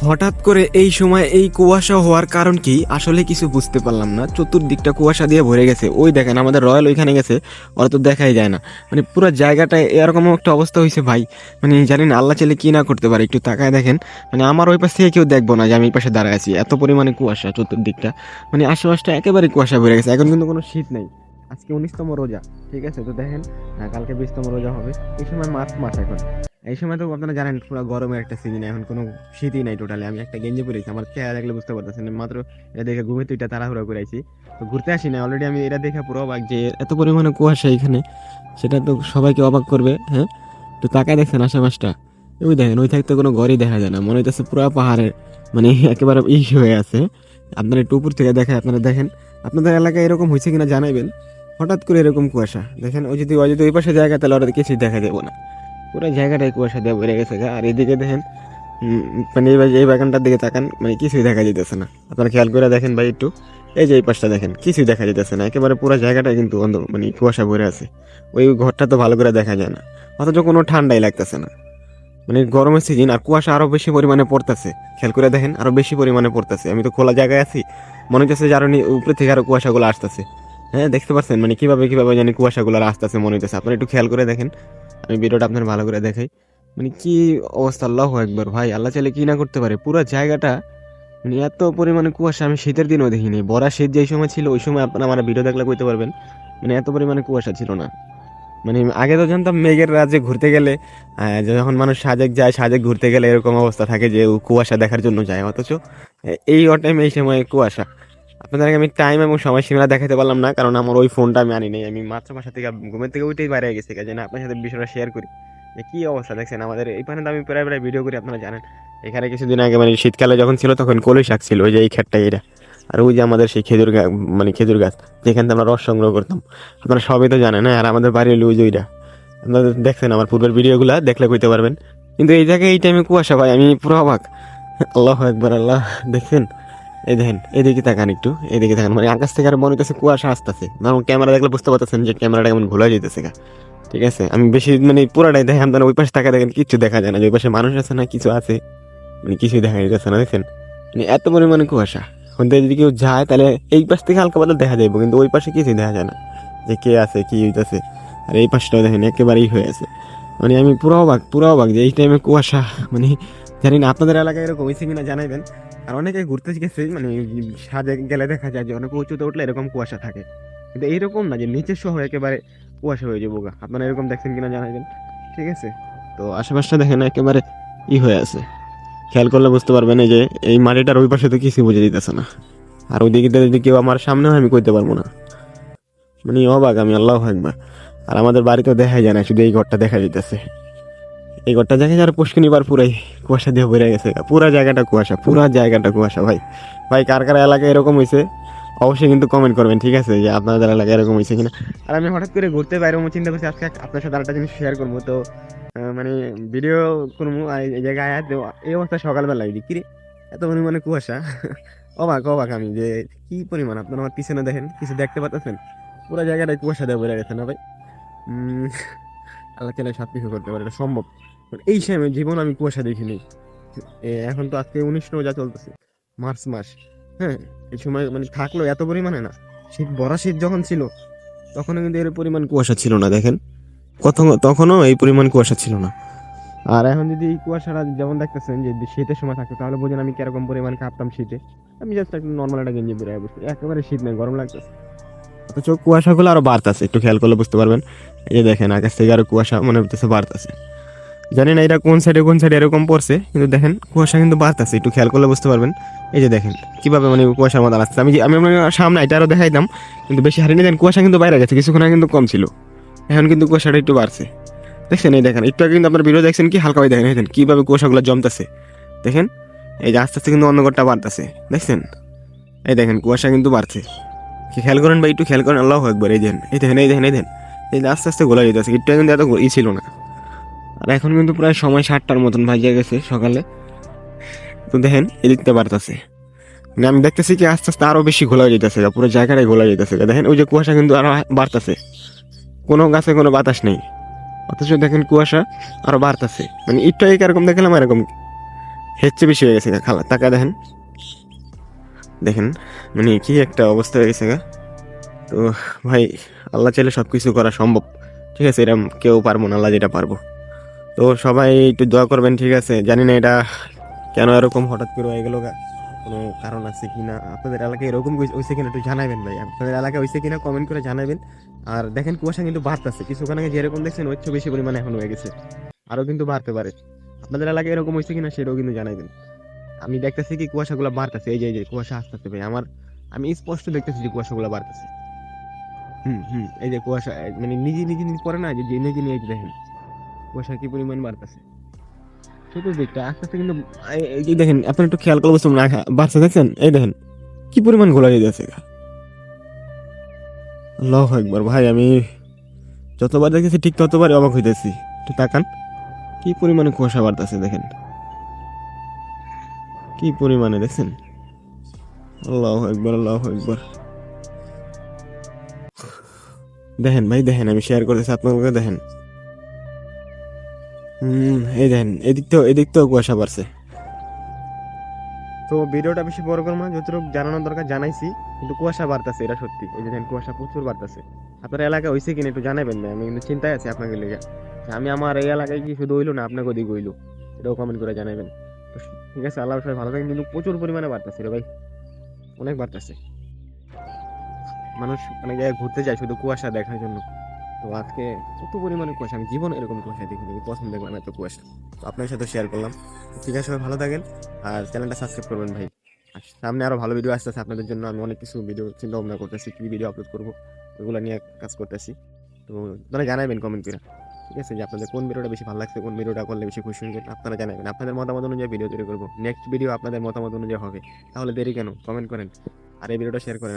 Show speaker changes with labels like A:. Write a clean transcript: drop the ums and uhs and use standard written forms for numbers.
A: হঠাৎ করে এই সময় এই কুয়াশা হওয়ার কারণ কি আসলে কিছু বুঝতে পারলাম না। চতুর্দিকটা কুয়াশা দিয়ে ভরে গেছে। ওই দেখেন আমাদের রয়্যাল ওইখানে গেছে, ওরা তো দেখাই যায় না। মানে পুরো জায়গাটায় এরকম একটা অবস্থা হয়েছে ভাই। মানে জানি না আল্লাহ চাইলে কি না করতে পারে। একটু তাকায় দেখেন, মানে আমার ওই পাশ থেকে কেউ দেখবো না যে আমি এই পাশে দাঁড়ায় আছি। এত পরিমাণে কুয়াশা চতুর্দিকটা, মানে আশেপাশটা একেবারে কুয়াশা ভরে গেছে। এখন কিন্তু কোনো শীত নেই। আজকে 19তম রোজা, ঠিক আছে? তো দেখেন কালকে 20তম রোজা হবে। এই সময় মার্চ মাস এখন। এই সময় তো আপনারা জানেন পুরো গরমের একটা সিজন, এখন কোনো শীতই নাই টোটালি। আমি একটা গেঞ্জি পরেছি, আমার চেহারা দেখলে বুঝতে পারতেছেন। মাত্র এটা দেখে ঘুমে তো এটা তাড়াহুড়া করে আইছি, তো ঘুরতে আসি না অলরেডি। আমি এটা দেখে পুরো অবাক যে এত পরিমাণে কুয়াশা এখানে, সেটা তো সবাইকে অবাক করবে। হ্যাঁ, তো তাকায় দেখছেন আশেপাশটা, ওই দেখেন ওই থাকতে কোনো ঘরই দেখা যায় না, মনে হইতেছে পুরো পাহাড়ের মানে একেবারে হয়ে আছে। আপনারা একটু উপর থেকে দেখেন, আপনারা দেখেন আপনাদের এলাকায় এরকম হয়েছে কিনা জানাইবেন। হঠাৎ করে এরকম কুয়াশা দেখেন, ওই যদি ওই পাশে জায়গা, তাহলে ওরা কিছুই দেখা যাবো না। পুরো জায়গাটাই কুয়াশা দিয়ে ভরে গেছে গা। আর এদিকে দেখেন মানে এই বাগানটার দিকে তাকান, মানে কিছুই দেখা যেতেছে না। আপনারা খেয়াল করে দেখেন ভাই একটু, এই যে এই পাশটা দেখেন, কিছুই দেখা যেতেছে না। একেবারে পুরো জায়গাটা কিন্তু মানে কুয়াশা ভরে আছে। ওই ঘরটা তো ভালো করে দেখা যায় না, অথচ কোনো ঠান্ডাই লাগতেছে না। মানে গরমের সিজন আর কুয়াশা আরো বেশি পরিমাণে পড়তেছে। খেয়াল করে দেখেন, আরো বেশি পরিমাণে পড়তেছে। আমি তো খোলা জায়গায় আছি, মনে হচ্ছে যে আরো উপরে থেকে আরো কুয়াশাগুলো আসতেছে। হ্যাঁ, দেখতে পাচ্ছেন মানে কিভাবে কিভাবে জানি কুয়াশাগুলো আসতেছে মনে হইতেছে। আপনারা একটু খেয়াল করে দেখেন, আমি ভিডিওটা আপনার ভালো করে দেখাই। মানে কি অবস্থা, আল্লাহু আকবার ভাই। আল্লাহ চাইলে কি না করতে পারে। পুরো জায়গাটা মানে এত পরিমাণে কুয়াশা আমি শীতের দিনও দেখিনি। ভরা শীত যেই সময় ছিল ওই সময় আপনারা আমার ভিডিও দেখলে কইতে পারবেন মানে এত পরিমাণে কুয়াশা ছিল না। মানে আগে তো জানতাম মেঘের রাজ্যে ঘুরতে গেলে, যখন মানুষ সাজেক যায়, সাজেক ঘুরতে গেলে এরকম অবস্থা থাকে যে ও কুয়াশা দেখার জন্য যায়। অথচ এই টাইম এই সময় কুয়াশা। আপনাদেরকে আমি টাইম এবং সময় সীমা দেখাতে পারলাম না, কারণ আমার ওই ফোনটা আমি আনি নাই। আমি মাত্র বাসা থেকে ঘুমের থেকে উঠেই বাইরে গেছি, যে না আপনার সাথে বিষয়টা শেয়ার করি যে কি অবস্থা দেখছেন আমাদের এইখানে। তো আমি প্রায় প্রায় ভিডিও করি, আপনারা জানেন। এখানে কিছুদিন আগে মানে শীতকালে যখন ছিল তখন কলই শাক ছিল, ওই যে এই ক্ষেতটা এটা। আর ওই যে আমাদের সেই খেজুর গাছ, মানে খেজুর গাছ যেখান থেকে আমরা রস সংগ্রহ করতাম। আপনারা সবই তো জানেন। আর আমাদের বাড়ির ওই যে ওইটা, আপনারা দেখছেন আমার পূর্বের ভিডিওগুলো দেখলে কইতে পারবেন। কিন্তু এই জায়গায় এই টাইমে কুয়াশা ভাই, আমি পুরো অবাক। আল্লাহ একবার আল্লাহ, দেখছেন? এই দেখেন এদিকে তাকান একটু, এদিকে তাকান, মানে আকাশ থেকে আর মনে হচ্ছে কুয়াশা আসতেছে। কারণ ক্যামেরা দেখলে বুঝতে পারতেছেন যে ক্যামেরাটা কেমন ঘোলা যেতেছে গা। ঠিক আছে, আমি বেশি মানে পুরাটাই দেখেন, আপনারা ওই পাশে তাকা দেখেন, কিচ্ছু দেখা যায় না যে ওই পাশে মানুষ আছে না কিছু আছে, মানে কিছুই দেখা যেতেছে না। দেখেন মানে এত পরিমাণে কুয়াশা। ওখান থেকে যদি কেউ যায় তাহলে এই পাশ থেকে হালকা পাতলা দেখা যাইব, কিন্তু ওই পাশে কিছুই দেখা যায় না যে কে আছে কি হইতেছে। আর এই পাশটাও দেখেন একেবারেই হয়ে আছে। মানে আমি পুরো অবাক, পুরো অবাক যে এই টাইমে কুয়াশা। মানে জানি না আপনাদের এলাকায় এরকম হয়েছে কিনা জানাইবেন। আর অনেকে ঘুরতে গেছে, মানে সাজে গেলে দেখা যায় যে অনেক উঁচুতে উঠলে এরকম কুয়াশা থাকে, কিন্তু এইরকম না যে নিচের সহ একেবারে কুয়াশা হয়ে যাবো গা। আপনারা এরকম দেখছেন কিনা জানাইবেন, ঠিক আছে? তো আশেপাশটা দেখেন একেবারে হয়ে আছে। খেয়াল করলে বুঝতে পারবেন এই যে এই মাটিটার ওই পাশে তো কিছু বুঝে দিতেছে না। আর ওই দিকে যদি কেউ আমার সামনে হয় আমি কইতে পারবো না। মানে অবাক আমি, আল্লাহ একবার। আর আমাদের বাড়িতে দেখাই যায় না, শুধু এই ঘরটা দেখা যাইতেছে। এই ঘরটা দেখা যায় আর পুষ্কিনি বার পুরাই কুয়াশা দিয়ে ভরে গেছে। পুরা জায়গাটা কুয়াশা, পুরা জায়গাটা কুয়াশা ভাই। ভাই কার কার এলাকায় এরকম হয়েছে অবশ্যই কিন্তু কমেন্ট করবেন, ঠিক আছে? যে আপনাদের এলাকায় এরকম হয়েছে কিনা। আর আমি হঠাৎ করে ঘুরতে বাইরে চিন্তা করছি আজকে আপনার সাথে আরেকটা জিনিস শেয়ার করবো। তো মানে ভিডিও করবো আর এই জায়গায় এই অবস্থা সকালবেলা কি রে এত পরিমাণে কুয়াশা। অবাক অবাক আমি যে কি পরিমাণ। আপনার আমার পিছনে দেখেন, কিছু দেখতে পাচ্ছেন? পুরো জায়গাটায় কুয়াশা দিয়ে ভরে গেছে না ভাই? উম, আল্লাহ চাইলে সব কিছু করতে পারে, এটা সম্ভব। এই সময় জীবন আমি কুয়াশা দেখিনি। এখন তো আজকে 19 রোজা চলতেছে, মার্চ মাস। হ্যাঁ, এই সময় মানে থাকলো এত পরিমাণে না। শীত ভরা শীত যখন ছিল তখনও কিন্তু এর পরিমাণ কুয়াশা ছিল না। দেখেন তখনও এই পরিমাণ কুয়াশা ছিল না। আর এখন যদি এই কুয়াশাটা যেমন দেখতেছেন যে শীতের সময় থাকতো, তাহলে বোঝেন আমি কিরকম পরিমাণ কাঁপতাম শীতে। আমি জাস্ট একটা নর্মাল একটা গেঞ্জি পরে বসে, একেবারে শীত নেই, গরম লাগতেছে। অথচ কুয়াশাগুলো আরো বাড়তেছে, একটু খেয়াল করলে বুঝতে পারবেন। এই যে দেখেন আকাশ থেকে আরো কুয়াশা মনে হচ্ছে বাড়তেছে। জানি না এটা কোন সাইডে এরকম পড়ছে, কিন্তু দেখেন কুয়াশা কিন্তু বাড়তেছে, একটু খেয়াল করলে বুঝতে পারবেন। এই যে দেখেন কিভাবে মানে কুয়াশার মতো আসছে। আমি আপনার সামনে এটা আরো দেখাইতাম, কিন্তু বেশি হারিয়ে দেন কুয়াশা কিন্তু বাইরে গেছে। কিছুক্ষণ আগে কিন্তু কম ছিল, এখন কিন্তু কুয়াশাটা একটু বাড়ছে। দেখছেন? এই দেখেন একটু আগে কিন্তু আপনার ভিডিও দেখছেন কি হালকা ভাবে দেখেন, দেখেন কিভাবে কুয়াশাগুলো জমতেছে। দেখেন এই যে আস্তে আস্তে কিন্তু অন্ধকারটা বাড়তেছে, দেখছেন? এই দেখেন কুয়াশা কিন্তু বাড়ছে। খেয়াল করেন বা একটু খেয়াল করেন, আল্লাহ একবার। এই দেখেন এই দেখেন এই দেখেন এই দেখেন এই যে আস্তে আস্তে গোলা যেতেছে। একটু কিন্তু এত ছিল না। আর এখন কিন্তু প্রায় সময় 7টার মতন বাজিয়ে গেছে সকালে। তো দেখেন এদিকটা বাড়তেছে, মানে আমি দেখতেছি কি আস্তে আস্তে আরো বেশি ঘোলা যেতেছে, পুরো জায়গাটাই ঘোলা যেতেছে। দেখেন ওই যে কুয়াশা কিন্তু আরো বাড়তেছে, কোনো গাছে কোনো বাতাস নেই, অথচ দেখেন কুয়াশা আরো বাড়তেছে। মানে একটু আগে এরকম দেখলাম এরকম, হেচ্ছে বেশি হয়ে গেছে গা খালা, টাকা দেখেন দেখেন, মানে কি একটা অবস্থা হয়ে গেছে গা। তো ভাই, আল্লাহ চাইলে সব কিছু করা সম্ভব, ঠিক আছে, এরকম কেউ পারবো না, আল্লাহ যেটা পারবো। তো সবাই একটু দোয়া করবেন, ঠিক আছে। জানি না এটা কেন এরকম হঠাৎ করে হয়ে গেল গা, কোনো কারণ আছে কিনা, আপনাদের এলাকায় এরকম হয়েছে কিনা একটু জানাবেন ভাই, আপনাদের এলাকায় হয়েছে কিনা কমেন্ট করে জানাবেন। আর দেখেন কুয়াশা কিন্তু বাড়তেছে, কিছুক্ষণ আগে যেরকম দেখছেন ওর চেয়ে বেশি পরিমাণে এখন হয়ে গেছে, আরো কিন্তু বাড়তে পারে। আপনাদের এলাকায় এরকম হয়েছে কিনা সেটাও কিন্তু জানাবেন। আমি দেখতেছি কি কুয়াশাগুলো বাড়তেছে, এই যে কুয়াশা আসতেছে ভাই আমার, আমি স্পষ্ট দেখতেছি যে কুয়াশাগুলো বাড়তেছে। এই যে কুয়াশা মানে নিজে নিজে নিজে পড়ে না, যে যে নিজে নিয়ে এই যে দেখেন কুয়াশা কি পরিমাণ বাড়তেছে চতুর্দিকটা আস্তে আস্তে কিন্তু। এই যে দেখেন, আপনি একটু খেয়াল করে বসুন না, বাড়ছে দেখছেন, এই দেখেন কি পরিমাণ গোলা যেতেছে। আল্লাহু আকবার ভাই, আমি যতবার দেখতেছি ঠিক ততবারই অবাক হইতেছি। একটু তাকান, কি পরিমাণে কুয়াশা বাড়তেছে দেখেন, কি পরিমাণে দেখছেন। আল্লাহু আকবার, আল্লাহু আকবার। দেখেন ভাই দেখেন, আমি শেয়ার করতেছি আপনাকে, দেখেন। এই দেখেন, এদিক তো কুয়াশা বাড়ছে। তো ভিডিওটা বেশি বড় করবো না, যতটুকু জানানোর দরকার জানাইছি। কিন্তু কুয়াশা বাড়তেছে, এটা সত্যি, এই যে দেখেন কুয়াশা প্রচুর বাড়তেছে। আপনার এলাকায় হয়েছে কিনা একটু জানাবেন না, আমি কিন্তু চিন্তায় আছি আপনাকে লেগে। আমি আমার এই এলাকায় কি শুধু হইলো না আপনাকে ওদিকে হইলো, এটাও কমেন্ট করে জানাবেন। তো ঠিক আছে, আল্লাহ সবাই ভালো থাকেন। কিন্তু প্রচুর পরিমাণে বাড়তেছে রে ভাই, অনেক বাড়তেছে। মানুষ অনেক জায়গায় ঘুরতে যায় শুধু কুয়াশা দেখার জন্য। তো আজকে কত পরিমাণে কুয়াশা, আমি জীবন এরকম কুয়াশা দেখিনি, আমি পছন্দ করলাম এত কুয়াশা। তো আপনার সাথে শেয়ার করলাম। ঠিক আছে, সবাই ভালো থাকেন, আর চ্যানেলটা সাবস্ক্রাইব করবেন ভাই। আর সামনে আরো ভালো ভিডিও আসতেছে আপনাদের জন্য, আমি অনেক কিছু ভিডিও চিন্তা ভাবনা করতেছি, কি ভিডিও আপলোড করবো, ওগুলো নিয়ে কাজ করতেছি। তো আপনারা জানাবেন কমেন্ট করে, ঠিক আছে, যে আপনাদের কোন ভিডিওটা বেশি ভালো লাগছে, কোন ভিডিওটা করলে বেশি খুশি হবেন, আপনারা জানাবেন। আপনাদের মতামত অনুযায়ী ভিডিও তৈরি করবো, নেক্সট ভিডিও আপনাদের মতামত অনুযায়ী হবে। তাহলে দেরি কেন, কমেন্ট করেন আর এই ভিডিওটা শেয়ার করেন।